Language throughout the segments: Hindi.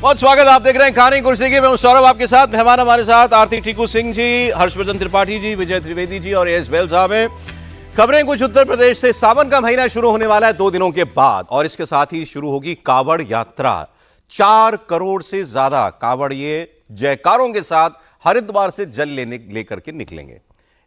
बहुत स्वागत। आप देख रहे हैं खाने कुर्सी की। मैं हूं सौरभ, आपके साथ। मेहमान हमारे साथ आरती टीकू सिंह जी, हर्षवर्धन त्रिपाठी जी, विजय त्रिवेदी जी और एस बैल साहब हैं। खबरें कुछ उत्तर प्रदेश से। सावन का महीना शुरू होने वाला है 2 दिनों के बाद, और इसके साथ ही शुरू होगी कावड़ यात्रा। 4 करोड़ से ज्यादा कावड़िए जयकारों के साथ हरिद्वार से जल लेकर के निकलेंगे।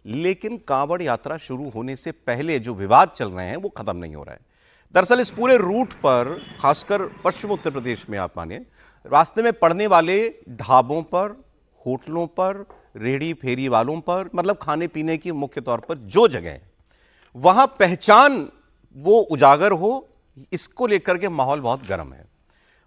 लेकिन कावड़ यात्रा शुरू होने से पहले जो विवाद चल रहे हैं वो खत्म नहीं हो रहा है। दरअसल इस पूरे रूट पर, खासकर पश्चिम उत्तर प्रदेश में, आप माने रास्ते में पड़ने वाले ढाबों पर, होटलों पर, रेहड़ी फेरी वालों पर, मतलब खाने पीने की मुख्य तौर पर जो जगह है, वहां पहचान वो उजागर हो, इसको लेकर के माहौल बहुत गर्म है।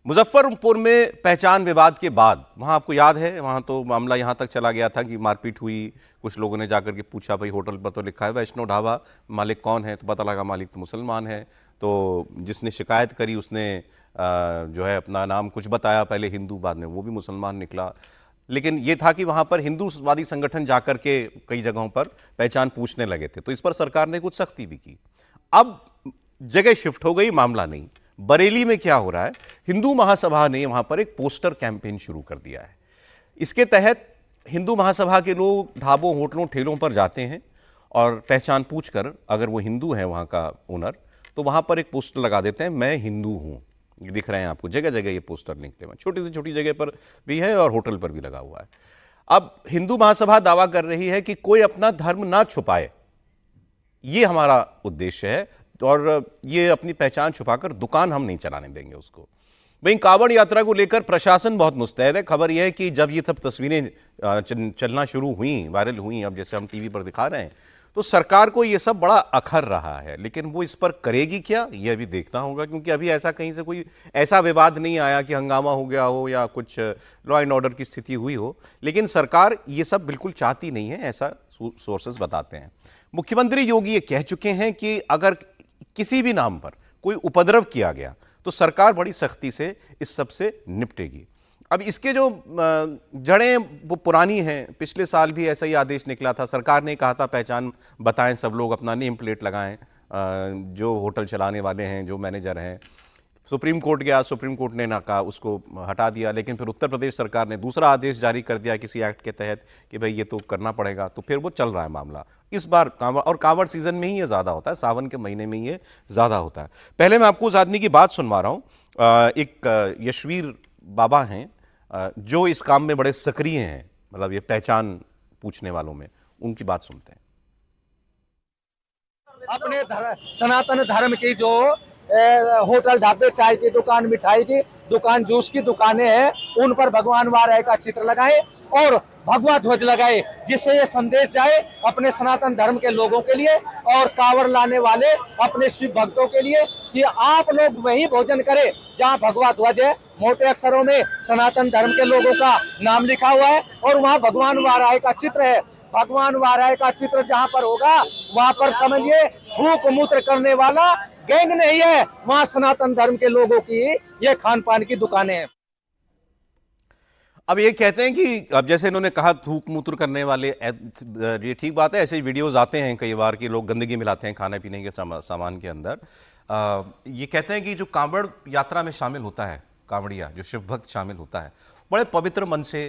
मुजफ्फरपुर में पहचान विवाद के बाद, वहां आपको याद है, वहां तो मामला यहां तक चला गया था कि मारपीट हुई। कुछ लोगों ने जाकर के पूछा, भाई होटल पर तो लिखा है वैष्णो ढाबा, मालिक कौन है? तो पता लगा मालिक तो मुसलमान है। तो जिसने शिकायत करी उसने जो है अपना नाम कुछ बताया, पहले हिंदू, बाद में वो भी मुसलमान निकला। लेकिन ये था कि वहां पर हिंदूवादी संगठन जाकर के कई जगहों पर पहचान पूछने लगे थे, तो इस पर सरकार ने कुछ सख्ती भी की। अब जगह शिफ्ट हो गई, मामला नहीं। बरेली में क्या हो रहा है, हिंदू महासभा ने वहां पर एक पोस्टर कैंपेन शुरू कर दिया है। इसके तहत हिंदू महासभा के लोग ढाबों, होटलों, ठेलों पर जाते हैं और पहचान पूछकर, अगर वो हिंदू है वहां का ओनर, तो वहां पर एक पोस्टर लगा देते हैं, मैं हिंदू हूं। ये दिख रहे हैं आपको, जगह जगह ये पोस्टर निकले हुए, छोटी से छोटी जगह पर भी है और होटल पर भी लगा हुआ है। अब हिंदू महासभा दावा कर रही है कि कोई अपना धर्म ना छुपाए, ये हमारा उद्देश्य है, और ये अपनी पहचान छुपाकर दुकान हम नहीं चलाने देंगे उसको। वहीं कावड़ यात्रा को लेकर प्रशासन बहुत मुस्तैद है। खबर यह है कि जब ये सब तस्वीरें चलना शुरू हुई, वायरल हुई, अब जैसे हम टीवी पर दिखा रहे हैं, तो सरकार को ये सब बड़ा अखर रहा है। लेकिन वो इस पर करेगी क्या, ये अभी देखना होगा, क्योंकि अभी ऐसा कहीं से कोई ऐसा विवाद नहीं आया कि हंगामा हो गया हो या कुछ लॉ एंड ऑर्डर की स्थिति हुई हो। लेकिन सरकार ये सब बिल्कुल चाहती नहीं है, ऐसा सोर्सेज बताते हैं। मुख्यमंत्री योगी ये कह चुके हैं कि अगर किसी भी नाम पर कोई उपद्रव किया गया तो सरकार बड़ी सख्ती से इस सब से निपटेगी। अब इसके जो जड़ें वो पुरानी हैं, पिछले साल भी ऐसा ही आदेश निकला था। सरकार ने कहा था पहचान बताएं, सब लोग अपना नेम प्लेट लगाएं, जो होटल चलाने वाले हैं, जो मैनेजर हैं। सुप्रीम कोर्ट गया, सुप्रीम कोर्ट ने ना कहा, उसको हटा दिया। लेकिन फिर उत्तर प्रदेश सरकार ने दूसरा आदेश जारी कर दिया किसी एक्ट के तहत कि भाई ये तो करना पड़ेगा, तो फिर वो चल रहा है मामला। इस बार कांवड़, और कांवड़ सीजन में ही ये ज़्यादा होता है, सावन के महीने में ही ये ज़्यादा होता है। पहले मैं आपको उस आदमी की बात सुनवा रहा हूँ। एक यशवीर बाबा हैं जो इस काम में बड़े सक्रिय हैं, मतलब ये पहचान पूछने वालों में। उनकी बात सुनते हैं। अपने सनातन धर्म की जो होटल, ढाबे, चाय की दुकान, मिठाई की दुकान, जूस की दुकानें हैं, उन पर भगवान वाराह का चित्र लगाए और भगवा ध्वज लगाए, जिससे ये संदेश जाए अपने सनातन धर्म के लोगों के लिए और कांवड़ लाने वाले अपने शिव भक्तों के लिए कि आप लोग वही भोजन करें जहां भगवा ध्वज है, मोटे अक्षरों में सनातन धर्म के लोगों का नाम लिखा हुआ है और वहां भगवान वाराह का चित्र है। भगवान वाराह का चित्र जहां पर होगा वहां पर समझिए थूक मूत्र करने वाला गैंग नहीं है, वहां सनातन धर्म के लोगों की ये खान पान की दुकानें हैं। अब ये कहते हैं कि अब जैसे इन्होंने कहा थूक मूत्र करने वाले, ये ठीक बात है, ऐसे वीडियोस आते हैं कई बार कि लोग गंदगी मिलाते हैं खाने पीने के सामान के अंदर। ये कहते हैं कि जो कांवड़ यात्रा में शामिल होता है, कांवड़िया जो शिव भक्त शामिल होता है, बड़े पवित्र मन से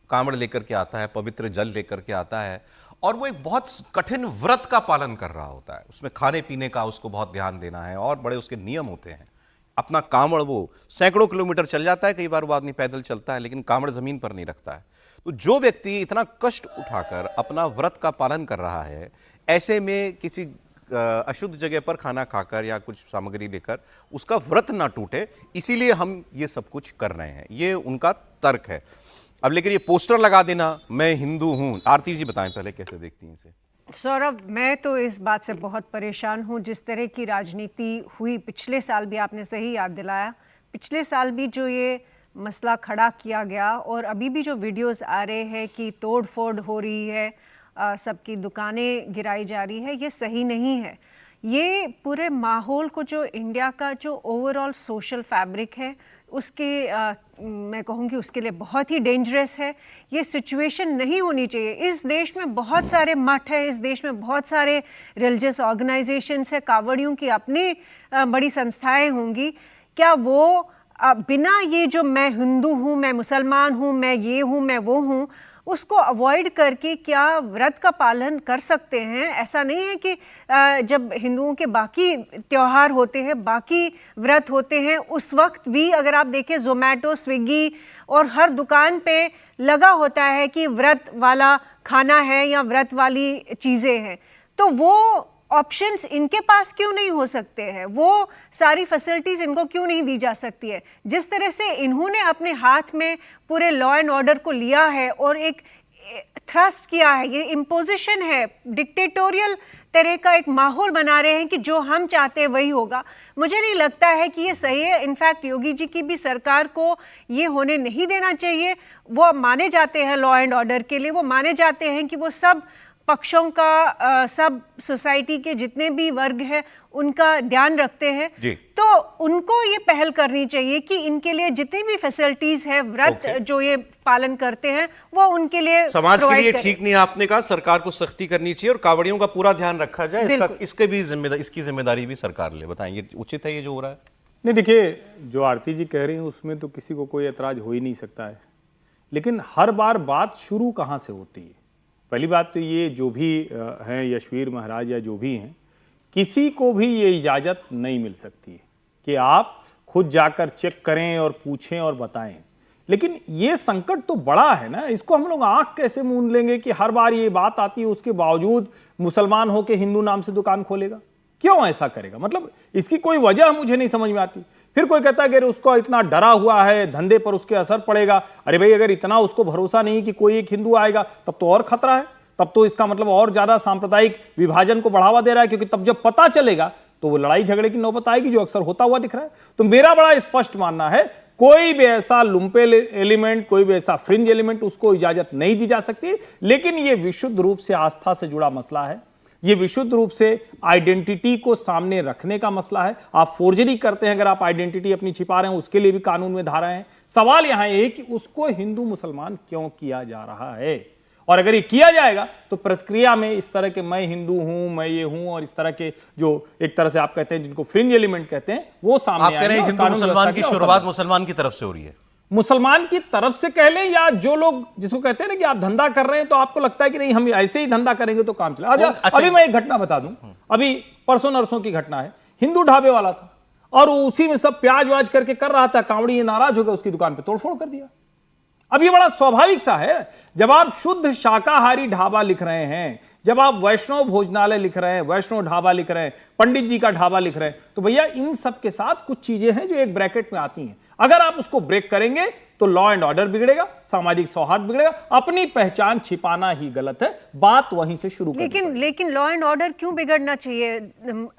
कांवड़ लेकर के आता है, पवित्र जल लेकर के आता है, और वो एक बहुत कठिन व्रत का पालन कर रहा होता है। उसमें खाने पीने का उसको बहुत ध्यान देना है और बड़े उसके नियम होते हैं। अपना कांवड़ वो सैकड़ों किलोमीटर चल जाता है, कई बार वो आदमी पैदल चलता है, लेकिन कांवड़ जमीन पर नहीं रखता है। तो जो व्यक्ति इतना कष्ट उठाकर अपना व्रत का पालन कर रहा है, ऐसे में किसी अशुद्ध जगह पर खाना खाकर या कुछ सामग्री लेकर उसका व्रत ना टूटे, इसीलिए हम ये सब कुछ कर रहे हैं, ये उनका तर्क है। अब लेकिन ये पोस्टर लगा देना, मैं हिंदू हूं, आरती जी बताएं पहले कैसे देखती हैं इसे। सौरभ, मैं तो इस बात से बहुत परेशान हूँ जिस तरह की राजनीति हुई पिछले साल भी, आपने सही याद दिलाया, पिछले साल भी जो ये मसला खड़ा किया गया और अभी भी जो वीडियोस आ रहे हैं कि तोड़ फोड़ हो रही है, सबकी दुकानें गिराई जा रही है, ये सही नहीं है। ये पूरे माहौल को, जो इंडिया का जो ओवरऑल सोशल फैब्रिक है, उसके मैं कहूँगी उसके लिए बहुत ही डेंजरस है। ये सिचुएशन नहीं होनी चाहिए। इस देश में बहुत सारे मठ है, इस देश में बहुत सारे रिलीजियस ऑर्गेनाइजेशंस है, कांवड़ियों की अपनी बड़ी संस्थाएं होंगी। क्या वो बिना ये जो मैं हिंदू हूँ, मैं मुसलमान हूँ, मैं ये हूँ, मैं वो हूँ, उसको अवॉइड करके क्या व्रत का पालन कर सकते हैं? ऐसा नहीं है कि जब हिंदुओं के बाकी त्योहार होते हैं, बाकी व्रत होते हैं, उस वक्त भी अगर आप देखें ज़ोमैटो, स्विगी और हर दुकान पे लगा होता है कि व्रत वाला खाना है या व्रत वाली चीज़ें हैं, तो वो ऑप्शंस इनके पास क्यों नहीं हो सकते हैं? वो सारी फैसिलिटीज इनको क्यों नहीं दी जा सकती है? जिस तरह से इन्होंने अपने हाथ में पूरे लॉ एंड ऑर्डर को लिया है और एक थ्रस्ट किया है, ये इम्पोजिशन है, डिक्टेटोरियल तरह का एक माहौल बना रहे हैं कि जो हम चाहते हैं वही होगा। मुझे नहीं लगता है कि ये सही है। इनफैक्ट योगी जी की भी सरकार को ये होने नहीं देना चाहिए। वो माने जाते हैं लॉ एंड ऑर्डर के लिए, वो माने जाते हैं कि वो सब पक्षों का, सब सोसाइटी के जितने भी वर्ग हैं उनका ध्यान रखते हैं जी। तो उनको ये पहल करनी चाहिए कि इनके लिए जितनी भी फैसिलिटीज है, व्रत जो ये पालन करते हैं, वो उनके लिए समाज के लिए करें। ठीक नहीं, आपने कहा सरकार को सख्ती करनी चाहिए और कांवड़ियों का पूरा ध्यान रखा जाए। इसकी जिम्मेदारी भी सरकार ले। बताएं, ये उचित है ये जो हो रहा है? नहीं, देखिए, जो आरती जी कह रही हैं उसमें तो किसी को कोई एतराज हो ही नहीं सकता है, लेकिन हर बार बात शुरू कहाँ से होती है? पहली बात तो ये, जो भी हैं यशवीर महाराज या जो भी हैं, किसी को भी ये इजाज़त नहीं मिल सकती है कि आप खुद जाकर चेक करें और पूछें और बताएं। लेकिन ये संकट तो बड़ा है ना, इसको हम लोग आंख कैसे मूंद लेंगे कि हर बार ये बात आती है, उसके बावजूद मुसलमान होकर हिंदू नाम से दुकान खोलेगा? क्यों ऐसा करेगा? मतलब इसकी कोई वजह मुझे नहीं समझ में आती। फिर कोई कहता है कि उसको इतना डरा हुआ है, धंधे पर उसके असर पड़ेगा। अरे भाई, अगर इतना उसको भरोसा नहीं कि कोई एक हिंदू आएगा, तब तो और खतरा है। तब तो इसका मतलब और ज्यादा सांप्रदायिक विभाजन को बढ़ावा दे रहा है, क्योंकि तब जब पता चलेगा तो वो लड़ाई झगड़े की नौबत आएगी, जो अक्सर होता हुआ दिख रहा है। तो मेरा बड़ा स्पष्ट मानना है, कोई भी ऐसा लुम्पेल एलिमेंट, कोई भी ऐसा फ्रिंज एलिमेंट, उसको इजाजत नहीं दी जा सकती। लेकिन यह विशुद्ध रूप से आस्था से जुड़ा मसला है, ये विशुद्ध रूप से आइडेंटिटी को सामने रखने का मसला है। आप फोर्जरी करते हैं, अगर आप आइडेंटिटी अपनी छिपा रहे हैं, उसके लिए भी कानून में धाराएं हैं। सवाल यहां है कि उसको हिंदू मुसलमान क्यों किया जा रहा है, और अगर ये किया जाएगा तो प्रतिक्रिया में इस तरह के मैं हिंदू हूं, मैं ये हूं, और इस तरह के जो एक तरह से आप कहते हैं जिनको फ्रिंज एलिमेंट कहते हैं, वो सामने आप कह रहे हैं हिंदू मुसलमान की शुरुआत मुसलमान की तरफ से हो रही है? मुसलमान की तरफ से कह लें, या जो लोग जिसको कहते हैं ना कि आप धंधा कर रहे हैं तो आपको लगता है कि नहीं, हम ऐसे ही धंधा करेंगे तो काम चलेगा। अच्छा, अभी मैं एक घटना बता दूं, अभी परसों नरसों की घटना है। हिंदू ढाबे वाला था और उसी में सब प्याज वाज करके कर रहा था, कांवड़ी ये नाराज हो गया, उसकी दुकान पे तोड़फोड़ कर दिया। अब ये बड़ा स्वाभाविक सा है, जब आप शुद्ध शाकाहारी ढाबा लिख रहे हैं, जब आप वैष्णव भोजनालय लिख रहे हैं, वैष्णव ढाबा लिख रहे हैं, पंडित जी का ढाबा लिख रहे हैं, तो भैया इन सब के साथ कुछ चीजें हैं जो एक ब्रैकेट में आती हैं। अगर आप उसको ब्रेक करेंगे तो लॉ एंड ऑर्डर बिगड़ेगा, सामाजिक सौहार्द बिगड़ेगा। अपनी पहचान छिपाना ही गलत है, बात वहीं से शुरू करनी। लेकिन लॉ एंड ऑर्डर क्यों बिगड़ना चाहिए?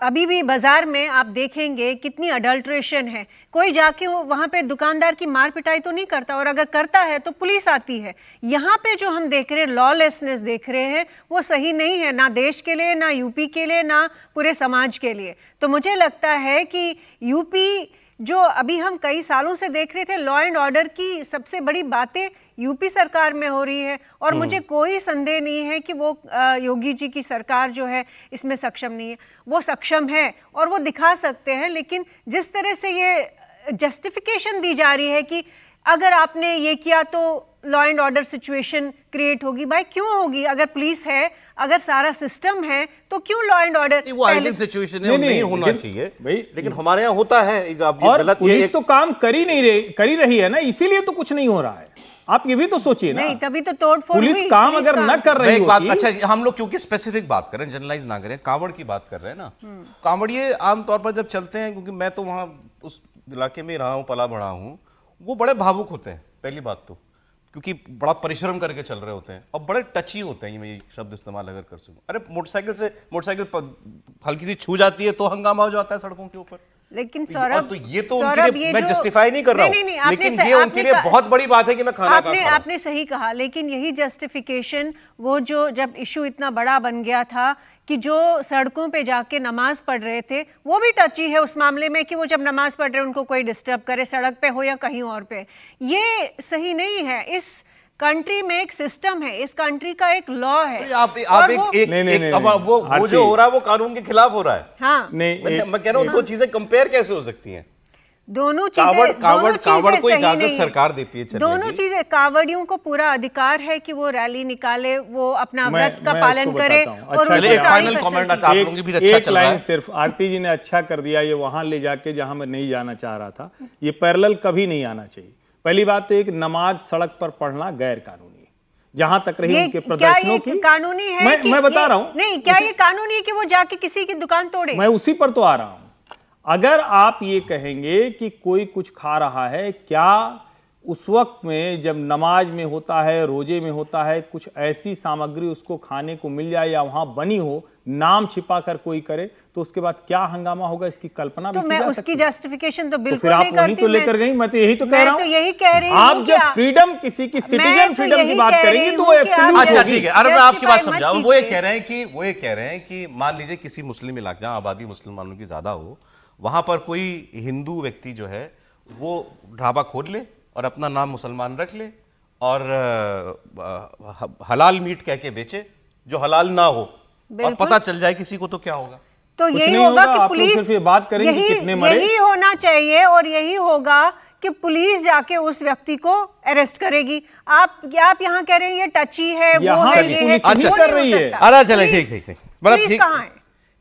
अभी भी बाजार में आप देखेंगे कितनी अडल्ट्रेशन है। कोई जाके वहां पे दुकानदार की मार पिटाई तो नहीं करता, और अगर करता है तो पुलिस आती है। यहाँ पे जो हम देख रहे हैं, लॉलेसनेस देख रहे हैं, वो सही नहीं है, ना देश के लिए, ना यूपी के लिए, ना पूरे समाज के लिए। तो मुझे लगता है कि यूपी, जो अभी हम कई सालों से देख रहे थे, लॉ एंड ऑर्डर की सबसे बड़ी बातें यूपी सरकार में हो रही है, और मुझे कोई संदेह नहीं है कि वो योगी जी की सरकार जो है इसमें सक्षम नहीं है। वो सक्षम है और वो दिखा सकते हैं, लेकिन जिस तरह से ये जस्टिफिकेशन दी जा रही है कि अगर आपने ये किया तो law and order situation create होगी, भाई क्यों होगी? अगर पुलिस है, अगर सारा सिस्टम है, तो क्यों लॉ एंड ऑर्डर? वो आइडियल सिचुएशन है, नहीं होना चाहिए भाई, लेकिन हमारे यहाँ होता है। और पुलिस तो काम कर ही रही है ना, इसीलिए तो कुछ नहीं हो रहा है। आप ये भी तो सोचिए ना, नहीं, तभी तो तोड़फोड़ पुलिस हुई, काम अगर न कर रही होती। अच्छा, हम लोग क्योंकि स्पेसिफिक बात करें, जनरलाइज ना करें, कांवड़ की बात कर रहे हैं ना। कांवड़िए आमतौर पर जब चलते हैं, क्योंकि मैं तो वहां उस इलाके में रहा हूं, पला बढ़ा हूं, वो बड़े भावुक होते हैं। पहली बात तो क्योंकि बड़ा परिश्रम करके चल रहे होते हैं और बड़े टची होते हैं। ये शब्द इस्तेमाल अगर कर सकूं, अरे मोटरसाइकिल हल्की सी छू जाती है तो हंगामा हो जाता है सड़कों के ऊपर। लेकिन सौरभ, तो ये तो उनके लिए, मैं जस्टिफाई नहीं कर रहा हूं, लेकिन ये उनके लिए बहुत बड़ी बात है कि मैं खाना खा रहा हूं। आपने सही कहा, लेकिन यही जस्टिफिकेशन, वो जो जब इशू इतना बड़ा बन गया था कि जो सड़कों पे जाके नमाज पढ़ रहे थे, वो भी टची है उस मामले में कि वो जब नमाज पढ़ रहे उनको कोई डिस्टर्ब करे, सड़क पे हो या कहीं और पे। ये सही नहीं है। इस कंट्री में एक सिस्टम है, इस कंट्री का एक लॉ है। आप वो जो हो रहा है वो कानून के खिलाफ हो रहा है। हाँ, मैं कह रहा हूँ, दो चीजें कंपेयर कैसे हो सकती हैं? दोनों कांवड़ को सही इजाजत नहीं है। सरकार देती है चलने दोनों की। चीजें, कांवड़ियों को पूरा अधिकार है कि वो रैली निकाले, वो अपना मैं- व्रत का मैं पालन उसको करे बताता हूं। और अच्छा, उनको चलिए, एक सारी फाइनल फैसिलिटी कमेंट आप लोगों की भी अच्छा एक चल रहा लाइन है। सिर्फ आरती जी ने अच्छा कर दिया, ये वहां ले जाके जहां मैं नहीं जाना चाह रहा था। ये पैरेलल कभी नहीं आना चाहिए। पहली बात तो एक नमाज सड़क पर पढ़ना गैर कानूनी है, जहां तक रही ये उनके क्या प्रदर्शनों ये की। कानूनी है कि मैं बता ये- रहा हूं, नहीं, क्या ये कानूनी है कि वो जाके किसी की दुकान तोड़े? मैं उसी पर तो आ रहा हूं। अगर आप ये कहेंगे कि कोई कुछ खा रहा है, क्या उस वक्त में जब नमाज में होता है, रोजे में होता है, कुछ ऐसी सामग्री उसको खाने को मिल जाए या वहां बनी हो, नाम छिपा कर कोई करे, तो उसके बाद क्या हंगामा होगा, इसकी कल्पना भी तो की मैं जा उसकी सकती है। जस्टिफिकेशन तो तो बिल्कुल फिर आप नहीं वहीं करती। तो लेकर गई। मैं तो यही तो कह रहा हूं। मैं तो यही कह रही हूं आप कि जब फ्रीडम, किसी की सिटीजन फ्रीडम की बात करेंगे तो वो एब्सोल्यूट अच्छा होगी। ठीक है, अरे मैं आपकी बात Justify मत समझाऊं। वो ये कीजिए। कह रहे हैं कि मान लीजिए किसी मुस्लिम इलाके जहां आबादी मुसलमानों की ज्यादा हो, वहां पर कोई हिंदू व्यक्ति जो है वो ढाबा खोल ले और अपना नाम मुसलमान रख ले और हलाल मीट कह के बेचे जो हलाल ना हो, और बिल्कुल। पता चल जाए किसी को, तो क्या होगा? तो कुछ यही नहीं होगा होगा, कि आप लोग पुलिस सिर्फ ये बात करेंगे कि कितने मरे। यही होना चाहिए और यही होगा कि पुलिस जाके उस व्यक्ति को अरेस्ट करेगी। आप यहाँ कह रहे हैं ये टची है, वो यहाँ है, की ये पुलिस है, नहीं वो कर हो रही है। सकता। अरे चले, पुलिस- ठीक ठीक ठीक, मतलब पुलिस ठीक कहाँ है?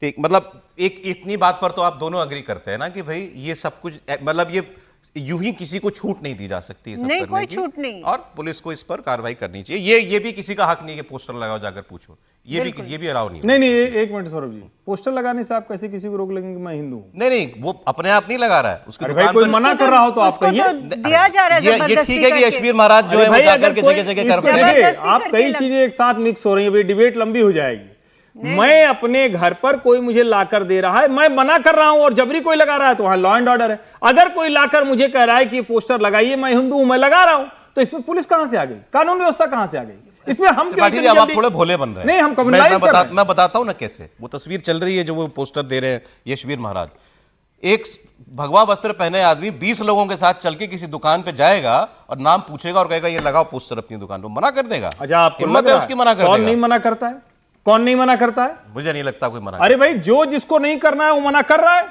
ठीक, मतलब एक इतनी बात पर तो आप दोनों अग्री करते हैं ना कि भाई ये सब कुछ, मतलब ये यूं ही किसी को छूट नहीं दी जा सकती, ये सब नहीं, करने कोई की। छूट नहीं। और पुलिस को इस पर कार्रवाई करनी चाहिए। ये भी किसी का हक नहीं है कि पोस्टर लगाओ जाकर पूछो, ये भी अलाउ नहीं है। नहीं नहीं, एक मिनट सौरभ जी, पोस्टर लगाने से आप कैसे किसी को रोक लेंगे कि मैं हिंदू हूं? नहीं, वो अपने आप नहीं लगा रहा है, उसकी अरे भाई, दुकान कोई पर- मना कर रहा हो तो आप उसको कहिए। तो दिया जा रहा है ये जबरदस्ती ठीक है कि करके। यशवीर महाराज जो अरे है वो भाई, जाकर अगर के कोई जगह जगह इसको कर रहे हैं। देखिए, जबरदस्ती आप करके कई लग- चीजें एक साथ मिक्स हो रही है, डिबेट लंबी हो जाएगी। मैं अपने घर पर कोई मुझे लाकर दे रहा है, मैं मना कर रहा हूं और जबरी कोई लगा रहा है, तो वहां लॉ एंड ऑर्डर है। अगर कोई लाकर मुझे कह रहा है कि ये पोस्टर लगाइए, मैं हिंदू हूं, मैं लगा रहा हूं, तो इसमें पुलिस कहां से आ गई, कानून व्यवस्था कहां से आ गई? इसमें हम क्यों त्रिपाठी जी, इतनी अब आप जल्दी- थोड़े भोले बन रहे हैं। नहीं, हम कम्युनलाइज कर रहे हैं। मैं बताता हूं ना कैसे वो तस्वीर चल रही है जो वो पोस्टर दे रहे हैं यशवीर महाराज। एक भगवा वस्त्र पहने आदमी 20 लोगों के साथ चल के किसी दुकान पे जाएगा और नाम पूछेगा और कहेगा ये लगाओ पोस्टर अपनी दुकान पे, मना कर देगा। अच्छा, आपको हिम्मत लग है रहा उसकी, मना कर कौन देगा। नहीं मना करता है? कौन नहीं मना करता है? मुझे नहीं लगता कोई मना अरे भाई, जो जिसको नहीं करना है वो मना कर रहा है।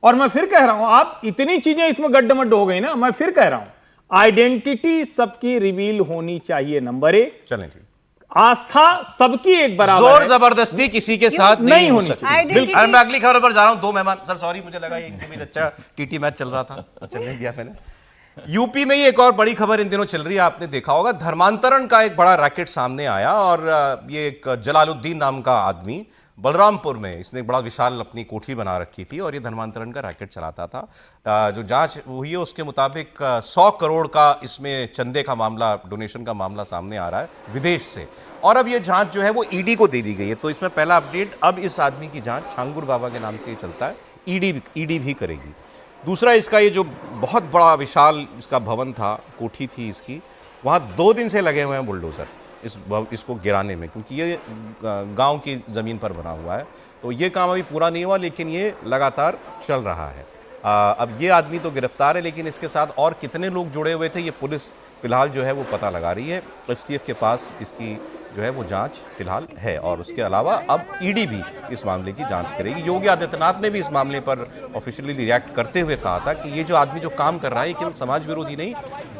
और मैं फिर कह रहा हूं, आप इतनी चीजें इसमें गड्ढमड्ढ हो गई ना, मैं फिर कह रहा हूं, आइडेंटिटी सबकी रिवील होनी चाहिए, नंबर 1। चलें ठीक। आस्था सबकी एक बराबर जोर है। जबरदस्ती किसी के साथ नहीं नहीं हो होनी सकती। चाहिए। बिल्कुल। अरे मैं अगली खबर पर जा रहा हूं। 2 मेहमान, सर सॉरी, मुझे लगा ये भी अच्छा टीटी मैच चल रहा था, चलने दिया मैंने। यूपी में ही एक और बड़ी खबर इन दिनों चल रही है, आपने देखा होगा, धर्मांतरण का एक बड़ा रैकेट सामने आया और ये एक जलालुद्दीन नाम का आदमी बलरामपुर में, इसने एक बड़ा विशाल अपनी कोठी बना रखी थी और ये धर्मांतरण का रैकेट चलाता था। जो जांच हुई है उसके मुताबिक 100 करोड़ का इसमें चंदे का मामला, डोनेशन का मामला सामने आ रहा है विदेश से। और अब ये जांच जो है वो ईडी को दे दी गई है। तो इसमें पहला अपडेट, अब इस आदमी की जांच छांगुर बाबा के नाम से ये चलता है, ईडी भी करेगी। दूसरा, इसका ये जो बहुत बड़ा विशाल इसका भवन था, कोठी थी इसकी, वहाँ 2 दिन से लगे हुए हैं बुलडोज़र इसको गिराने में, क्योंकि ये गांव की ज़मीन पर बना हुआ है। तो ये काम अभी पूरा नहीं हुआ, लेकिन ये लगातार चल रहा है। अब ये आदमी तो गिरफ्तार है, लेकिन इसके साथ और कितने लोग जुड़े हुए थे ये पुलिस फिलहाल जो है वो पता लगा रही है। एसटीएफ के पास इसकी जो है वो जांच फिलहाल है और उसके अलावा अब ईडी भी इस मामले की जांच करेगी। योगी आदित्यनाथ ने भी इस मामले पर ऑफिशियली रिएक्ट करते हुए कहा था कि ये जो आदमी जो काम कर रहा है, केवल समाज विरोधी नहीं,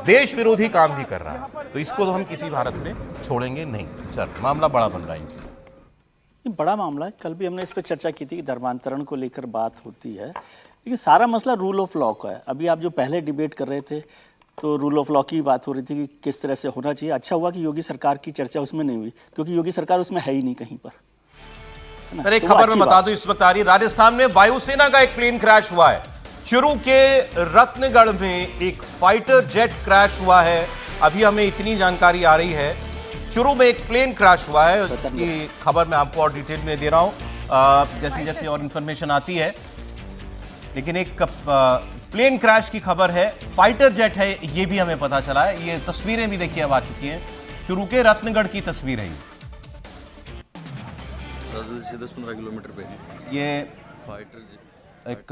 देश विरोधी काम भी कर रहा है, तो इसको तो हम किसी भारत में छोड़ेंगे नहीं। चल, मामला बड़ा बन रहा है। ये बड़ा मामला है। कल भी हमने इस पर चर्चा की थी कि धर्मांतरण को लेकर बात होती है, लेकिन सारा मसला रूल ऑफ लॉ का है। अभी आप जो पहले डिबेट कर रहे थे तो रूल ऑफ लॉ की बात हो रही थी कि किस तरह से होना चाहिए। अच्छा हुआ कि योगी सरकार की चर्चा उसमें नहीं हुई, क्योंकि योगी सरकार उसमें है ही नहीं कहीं पर, है ना? सर, एक तो वो खबर अच्छी में बता बात दूं इस वक्त आ रही है, राजस्थान में वायुसेना का एक प्लेन क्रैश हुआ है। चुरू के रत्नगढ़ में एक फाइटर जेट क्रैश हुआ है। अभी हमें इतनी जानकारी आ रही है, चुरू में एक प्लेन क्रैश हुआ है, इसकी खबर मैं आपको और डिटेल में दे रहा हूं जैसे जैसे और इंफॉर्मेशन आती है। लेकिन एक प्लेन क्रैश की खबर है, फाइटर जेट है, ये भी हमें पता चला है। ये तस्वीरें भी देखिए अब आ चुकी हैं, चुरू के रत्नगढ़ की तस्वीर है से 10-15 किलोमीटर पे ये फाइटर एक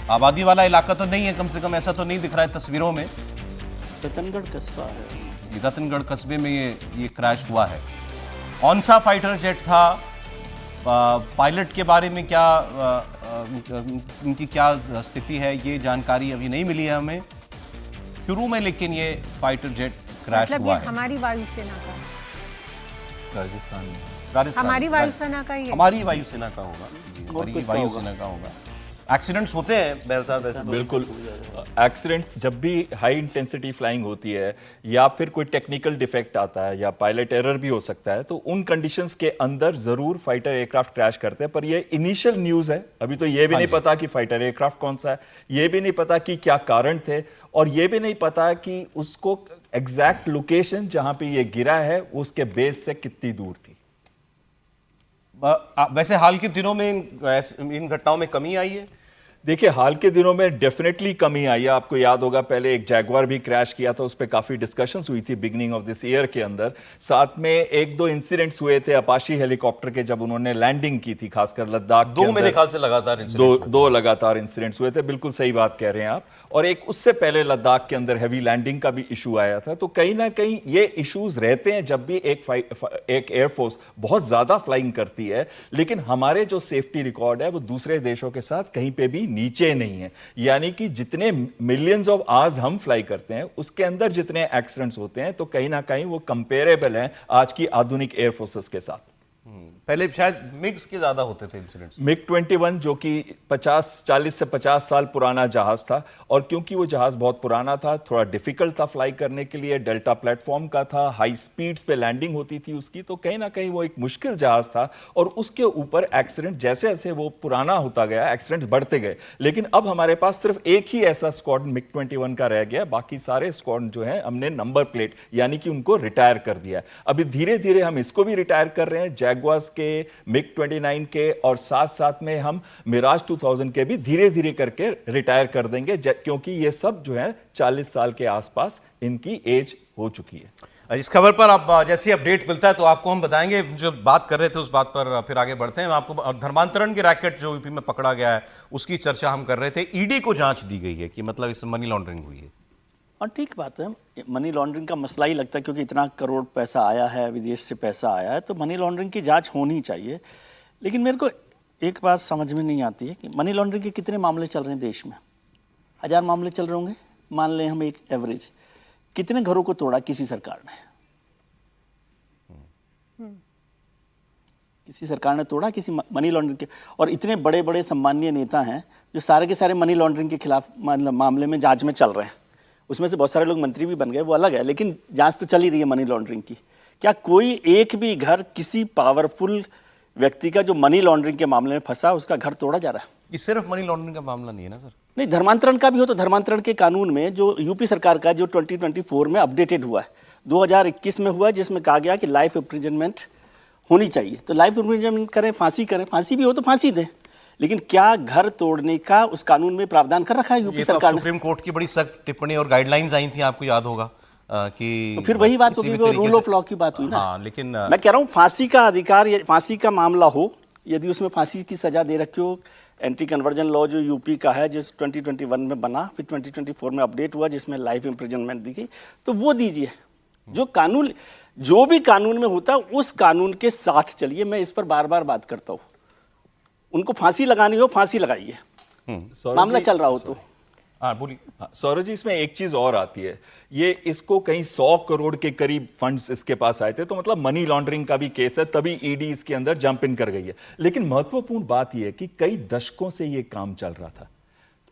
आबादी वाला इलाका तो नहीं है, कम से कम ऐसा तो नहीं दिख रहा है तस्वीरों में। रतनगढ़ कस्बा है। रतनगढ़ कस्बे में ये क्रैश हुआ है। कौन सा फाइटर जेट था पायलट के बारे में क्या उनकी क्या स्थिति है, ये जानकारी अभी नहीं मिली है हमें शुरू में, लेकिन ये फाइटर जेट क्रैश मतलब हुआ ये है हमारी वायुसेना का, राजस्थान में। हमारी वायुसेना का ही है। हमारी वायुसेना का होगा जी, और हमारी किसका वायुसेना का होगा। एक्सीडेंट्स होते हैं बेहतर वैसे तो। बिल्कुल, एक्सीडेंट्स जब भी हाई इंटेंसिटी फ्लाइंग होती है या फिर कोई टेक्निकल डिफेक्ट आता है या पायलट एरर भी हो सकता है, तो उन कंडीशंस के अंदर जरूर फाइटर एयरक्राफ्ट क्रैश करते हैं। पर ये इनिशियल न्यूज़ है, अभी तो ये भी नहीं पता कि फाइटर एयरक्राफ्ट कौन सा है, ये भी नहीं पता कि क्या कारण थे, और ये भी नहीं पता कि उसको एग्जैक्ट लोकेशन जहां पे ये गिरा है उसके बेस से कितनी दूर थी। वैसे हाल के दिनों में इन घटनाओं में कमी आई है। देखिए, हाल के दिनों में डेफिनेटली कमी आई है। आपको याद होगा पहले एक जैगवार भी क्रैश किया था, उस पर काफी डिस्कशंस हुई थी बिगिनिंग ऑफ दिस ईयर के अंदर। साथ में एक दो इंसिडेंट्स हुए थे अपाशी हेलीकॉप्टर के, जब उन्होंने लैंडिंग की थी खासकर लद्दाख के दो अंदर। मेरे ख्याल से लगातार दो लगातार इंसिडेंट्स हुए थे, बिल्कुल सही बात कह रहे हैं आप। और एक उससे पहले लद्दाख के अंदर हैवी लैंडिंग का भी इशू आया था। तो कहीं ना कहीं ये इश्यूज रहते हैं जब भी एक एयरफोर्स बहुत ज्यादा फ्लाइंग करती है, लेकिन हमारे जो सेफ्टी रिकॉर्ड है वो दूसरे देशों के साथ कहीं पे भी नीचे नहीं है। यानी कि जितने मिलियंस ऑफ आवर्स हम फ्लाई करते हैं उसके अंदर जितने एक्सीडेंट्स होते हैं, तो कहीं ना कहीं वो कंपेरेबल हैं आज की आधुनिक एयरफोर्सेस के साथ। पहले शायद मिक्स के ज्यादा होते थे इंसिडेंट्स। मिग 21 जो कि 40 से 50 साल पुराना जहाज था, और क्योंकि वो जहाज बहुत पुराना था, थोड़ा डिफिकल्ट था फ्लाई करने के लिए, डेल्टा प्लेटफॉर्म का था, हाई स्पीड्स पे लैंडिंग होती थी उसकी, तो कहीं ना कहीं वो एक मुश्किल जहाज था। और उसके ऊपर एक्सीडेंट जैसे जैसे वो पुराना होता गया, एक्सीडेंट्स बढ़ते गए। लेकिन अब हमारे पास सिर्फ एक ही ऐसा स्क्वाड्रन मिग 21 का रह गया, बाकी सारे स्क्वाड्रन जो है हमने नंबर प्लेट यानी कि उनको रिटायर कर दिया है। अभी धीरे धीरे हम इसको भी रिटायर कर रहे हैं, जैगवार्स के, मिग 29 के, और साथ साथ में हम मिराज 2000 के भी धीरे धीरे करके रिटायर कर देंगे, क्योंकि ये सब जो है 40 साल के आसपास इनकी एज हो चुकी है। इस खबर पर आप जैसे अपडेट मिलता है तो आपको हम बताएंगे। जो बात कर रहे थे उस बात पर फिर आगे बढ़ते हैं। आपको धर्मांतरण के रैकेट जो यूपी में पकड़ा गया है उसकी चर्चा हम कर रहे थे। ईडी को जांच दी गई है कि मतलब इसमें मनी लॉन्ड्रिंग हुई है। और ठीक बात है, मनी लॉन्ड्रिंग का मसला ही लगता है, क्योंकि इतना करोड़ पैसा आया है, विदेश से पैसा आया है, तो मनी लॉन्ड्रिंग की जांच होनी चाहिए। लेकिन मेरे को एक बात समझ में नहीं आती है कि मनी लॉन्ड्रिंग के कितने मामले चल रहे हैं देश में। 1000 मामले चल रहे होंगे, मान लें हम एक एवरेज। कितने घरों को तोड़ा किसी सरकार ने? किसी सरकार ने तोड़ा किसी मनी लॉन्ड्रिंग के? और इतने बड़े बड़े सम्मानीय नेता हैं जो सारे के सारे मनी लॉन्ड्रिंग के खिलाफ मामले में जांच में चल रहे हैं। उसमें से बहुत सारे लोग मंत्री भी बन गए, वो अलग है, लेकिन जांच तो चल ही रही है मनी लॉन्ड्रिंग की। क्या कोई एक भी घर किसी पावरफुल व्यक्ति का जो मनी लॉन्ड्रिंग के मामले में फंसा, उसका घर तोड़ा जा रहा है? ये सिर्फ मनी लॉन्ड्रिंग का मामला नहीं है ना सर। नहीं, धर्मांतरण का भी हो तो धर्मांतरण के कानून में जो यूपी सरकार का जो 2024 में अपडेटेड हुआ है, 2021 में हुआ है, जिसमें कहा गया कि लाइफ इम्प्रिजनमेंट होनी चाहिए। तो लाइफ इम्प्रिजनमेंट करें, फांसी भी हो तो फांसी दें, लेकिन क्या घर तोड़ने का उस कानून में प्रावधान कर रखा है यूपी सरकार ने? सुप्रीम कोर्ट की बड़ी सख्त टिप्पणी और गाइडलाइंस आई थी, आपको याद होगा कि तो फिर वही बात होगी, रूल ऑफ लॉ की बात हुई ना। हाँ, लेकिन मैं कह रहा हूँ फांसी का अधिकार, फांसी का मामला हो, यदि उसमें फांसी की सजा दे रखी हो, एंटी कन्वर्जन लॉ जो यूपी का है, जिस 2021 में बना, फिर 2024 में अपडेट हुआ, जिसमें लाइफ इम्प्रिजनमेंट दी गई, तो वो दीजिए। जो कानून, जो भी कानून में होता है उस कानून के साथ चलिए। मैं इस पर बार बार बात करता हूँ। उनको फांसी लगानी हो, फांसी लगाइए, मामला चल रहा हो तो। हाँ बोलिए। सौरभ जी, इसमें एक चीज और आती है, ये इसको कहीं 100 करोड़ के करीब फंड्स इसके पास आए थे, तो मतलब मनी लॉन्ड्रिंग का भी केस है, तभी ईडी इसके अंदर जंप इन कर गई है। लेकिन महत्वपूर्ण बात यह है कि कई दशकों से ये काम चल रहा था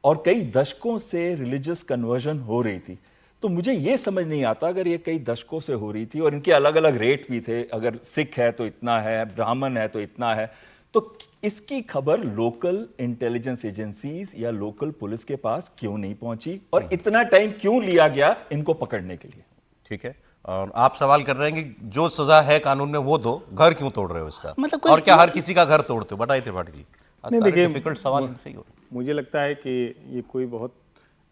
और कई दशकों से रिलीजियस कन्वर्जन हो रही थी। तो मुझे ये समझ नहीं आता, अगर ये कई दशकों से हो रही थी और इनके अलग अलग रेट भी थे, अगर सिख है तो इतना है, ब्राह्मण है तो इतना है, तो इसकी खबर लोकल इंटेलिजेंस एजेंसीज या लोकल पुलिस के पास क्यों नहीं पहुंची और इतना टाइम क्यों लिया गया इनको पकड़ने के लिए? ठीक है, और आप सवाल कर रहे हैं कि जो सजा है कानून में वो दो, घर क्यों तोड़ रहे हो इसका? मतलब और क्या हर किसी का घर तोड़ते हो? बताइए त्रिपाठी जी। देखिए, डिफिकल्ट सवाल इनसे ही हो। मुझे लगता है कि ये कोई बहुत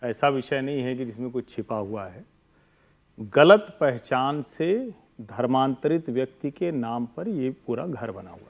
ऐसा विषय नहीं है कि जिसमें कुछ छिपा हुआ है। गलत पहचान से धर्मांतरित व्यक्ति के नाम पर ये पूरा घर बना हुआ है।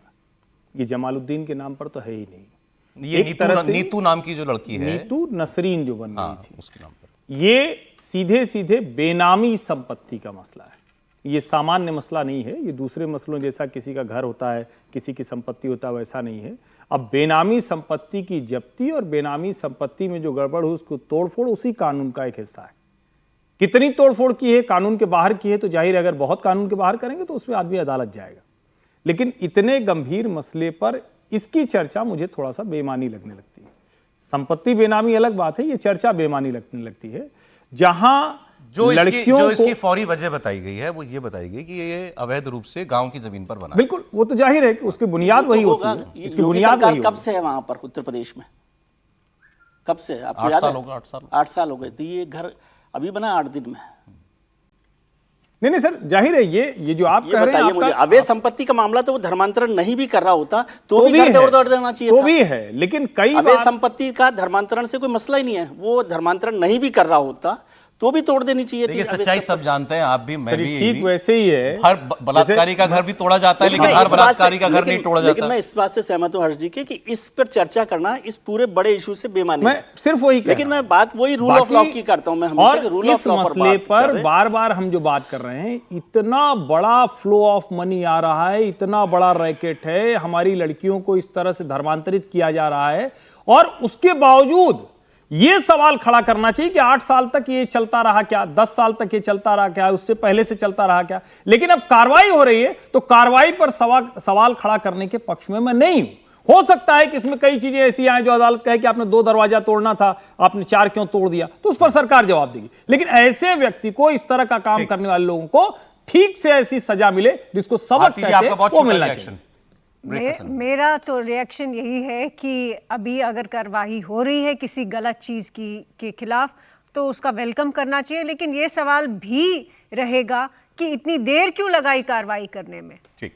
ये जमालुद्दीन के नाम पर तो है ही नहीं। ये नीतू नाम की जो लड़की है, नीतू नसरीन जो बन रही थी, उसके नाम पर ये सीधे सीधे बेनामी संपत्ति का मसला है। ये सामान्य मसला नहीं है, ये दूसरे मसलों जैसा किसी का घर होता है, किसी की संपत्ति होता है, वैसा नहीं है। अब बेनामी संपत्ति की जब्ती और बेनामी संपत्ति में जो गड़बड़ हुई उसको तोड़फोड़ उसी कानून का एक हिस्सा है। कितनी तोड़फोड़ की है, कानून के बाहर की है, तो जाहिर है अगर बहुत कानून के बाहर करेंगे तो उसमें आदमी अदालत जाएगा। लेकिन इतने गंभीर मसले पर इसकी चर्चा मुझे थोड़ा सा बेमानी लगने लगती है। संपत्ति बेनामी अलग बात है, ये चर्चा बेमानी लगने लगती है। जहां जो लड़कियों इसकी फौरी वजह बताई गई है वो ये बताई गई कि ये अवैध रूप से गांव की जमीन पर बना है। बिल्कुल, वो तो जाहिर है कि उसकी बुनियाद वही होती है, इसकी बुनियाद वही कब होती से है वहां पर उत्तर प्रदेश में? कब से है आपको 8 याद साल है? हो गए, 8 साल। 8 साल हो गए। तो ये घर अभी बना 8 दिन में? नहीं सर, जाहिर है ये जो आप ये कह रहे हैं बताइए मुझे, आपका अवैध संपत्ति का मामला तो वो धर्मांतरण नहीं भी कर रहा होता तो भी भी घर है, तोड़ देना चाहिए तो था। भी है, लेकिन कई अवैध बार संपत्ति का धर्मांतरण से कोई मसला ही नहीं है, वो धर्मांतरण नहीं भी कर रहा होता तो भी तोड़ देनी चाहिए थी। देखिए, अवैध सच्चाई संपत्ति। सब जानते हैं, आप भी, मैं सर, भी, ठीक वैसे ही है। हर बलात्कारी का घर भी तोड़ा जाता है, लेकिन मैं हर इस बात बलात्कारी से- का घर नहीं तोड़ा लेकिन जाता। मैं इस बात से सहमत हूं हर्ष जी के कि इस पर चर्चा करना इस पूरे बड़े इशू से बेमानी मैं है। सिर्फ वही कह लेकिन रहा मैं बात वही रूल ऑफ लॉ की करता हूं, मैं हमेशा और कि रूल इस ऑफ लॉ पर मसले बात कर पर रहे हैं। बार बार हम जो बात कर रहे हैं, इतना बड़ा फ्लो ऑफ मनी आ रहा है, इतना बड़ा रैकेट है, हमारी लड़कियों को इस तरह से धर्मांतरित किया जा रहा है, और उसके बावजूद ये सवाल खड़ा करना चाहिए कि 8 साल तक ये चलता रहा क्या, 10 साल तक ये चलता रहा क्या, उससे पहले से चलता रहा क्या। लेकिन अब कार्रवाई हो रही है तो कार्रवाई पर सवाल खड़ा करने के पक्ष में मैं नहीं हूं। हो सकता है कि इसमें कई चीजें ऐसी आए जो अदालत कहे कि आपने 2 दरवाजा तोड़ना था, आपने 4 क्यों तोड़ दिया, तो उस पर सरकार जवाब देगी। लेकिन ऐसे व्यक्ति को, इस तरह का काम करने वाले लोगों को ठीक से ऐसी सजा मिले जिसको सबक भारती जी, कहते आपका हैं, बहुत वो छोटा मिलना रिएक्शन। चाहिए। मेरा तो रिएक्शन यही है कि अभी अगर कार्रवाई हो रही है किसी गलत चीज़ के खिलाफ तो उसका वेलकम करना चाहिए, लेकिन ये सवाल भी रहेगा कि इतनी देर क्यों लगाई कार्रवाई करने में। ठीक।